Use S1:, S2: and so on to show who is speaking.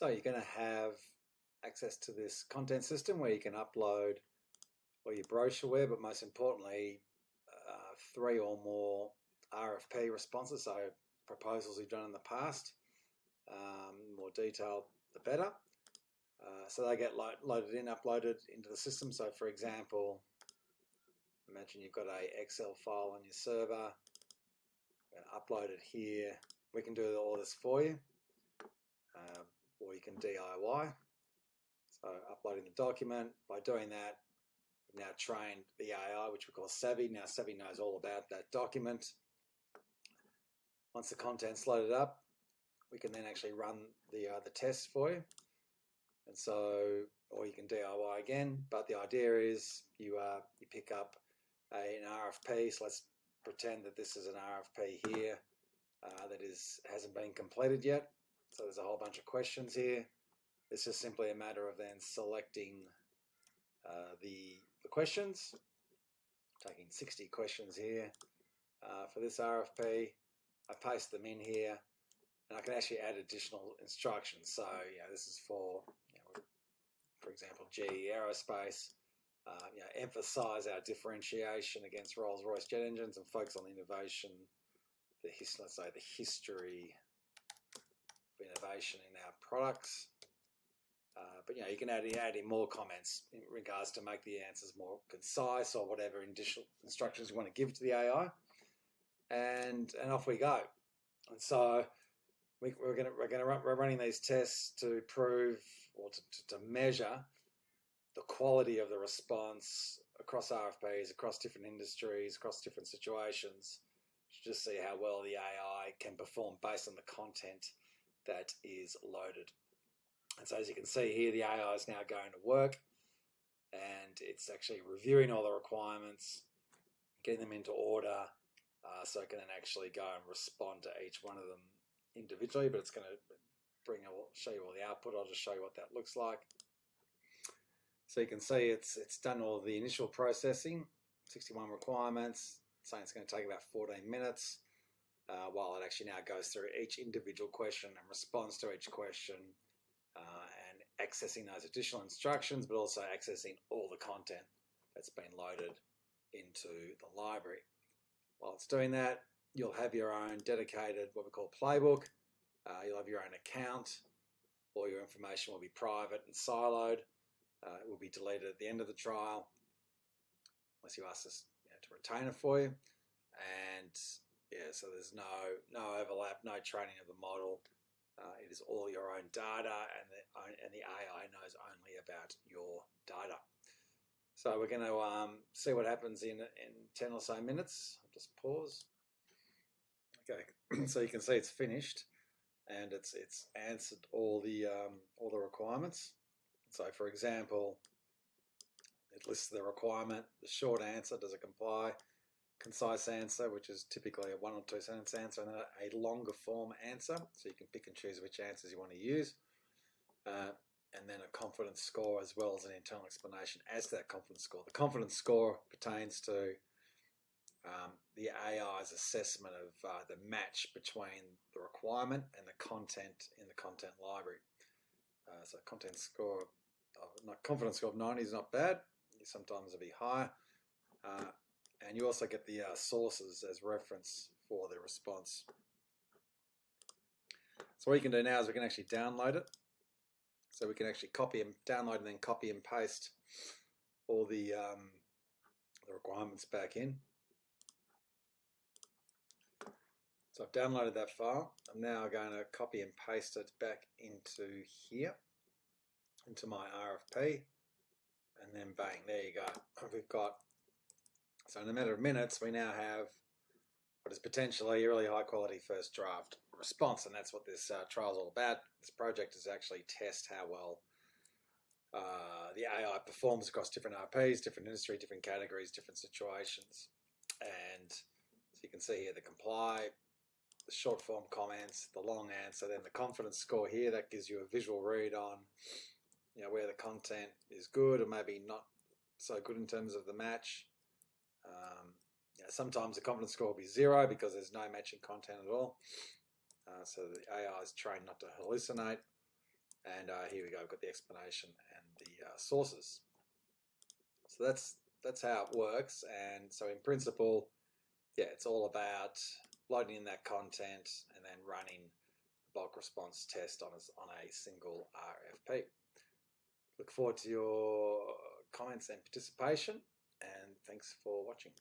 S1: So you're going to have access to this content system where you can upload all your brochureware, but most importantly, 3 or more RFP responses, so proposals you've done in the past. More detailed, the better. So they get loaded in, uploaded into the system. So for example, imagine you've got a Excel file on your server, upload it here. We can do all this for you, or you can DIY. So uploading the document. By doing that, we've now trained the AI, which we call Savvy. Now Savvy knows all about that document. Once the content's loaded up, we can then actually run the tests for you. And so, or you can DIY again, but the idea is you pick up an RFP. So let's pretend that this is an RFP here that hasn't been completed yet. So there's a whole bunch of questions here. It's just simply a matter of then selecting the questions, taking 60 questions here for this RFP. I paste them in here, and I can actually add additional instructions. So this is for example, GE Aerospace. Emphasize our differentiation against Rolls-Royce jet engines and focus on the innovation, let's say the history of innovation in our products. But you can add in more comments in regards to make the answers more concise, or whatever additional instructions you want to give to the AI, and off we go. And so we're running these tests to prove, or to measure the quality of the response across RFPs, across different industries, across different situations, to just see how well the AI can perform based on the content that is loaded. And so as you can see here, the AI is now going to work, and it's actually reviewing all the requirements, getting them into order, so it can then actually go and respond to each one of them individually, but it's going to show you all the output. I'll just show you what that looks like. So you can see it's done all the initial processing, 61 requirements, saying it's going to take about 14 minutes, while it actually now goes through each individual question and responds to each question, and accessing those additional instructions, but also accessing all the content that's been loaded into the library. While it's doing that, you'll have your own dedicated, what we call playbook. You'll have your own account. All your information will be private and siloed. It will be deleted at the end of the trial, unless you ask us to retain it for you. And so there's no overlap, no training of the model. It is all your own data, and the AI knows only about your data. So we're going to see what happens in 10 or so minutes. I'll just pause. Okay, so you can see it's finished, and it's answered all the requirements. So for example, it lists the requirement, the short answer, does it comply, concise answer, which is typically a 1 or 2 sentence answer, and then a longer form answer, so you can pick and choose which answers you want to use, and then a confidence score, as well as an internal explanation as to that confidence score. The confidence score pertains to the AI's assessment of the match between the requirement and the content in the content library. So confidence score of 90 is not bad. Sometimes it'll be higher. And you also get the sources as reference for the response. So what you can do now is we can actually download it. So we can actually download and then copy and paste all the requirements back in. So I've downloaded that file. I'm now going to copy and paste it back into here, into my RFP, and then bang, there you go. We've got, so in a matter of minutes, we now have what is potentially a really high quality first draft response, and that's what this trial is all about. This project is actually test how well the AI performs across different RPs, different industry, different categories, different situations. And so you can see here the comply, the short form comments, the long answer, then the confidence score here, that gives you a visual read on where the content is good or maybe not so good in terms of the match. Sometimes the confidence score will be 0 because there's no matching content at all. So the AI is trained not to hallucinate. And here we go, I've got the explanation and the sources. So that's how it works. And so in principle, yeah, it's all about loading in that content and then running the bulk response test on a single RFP. Look forward to your comments and participation, and thanks for watching.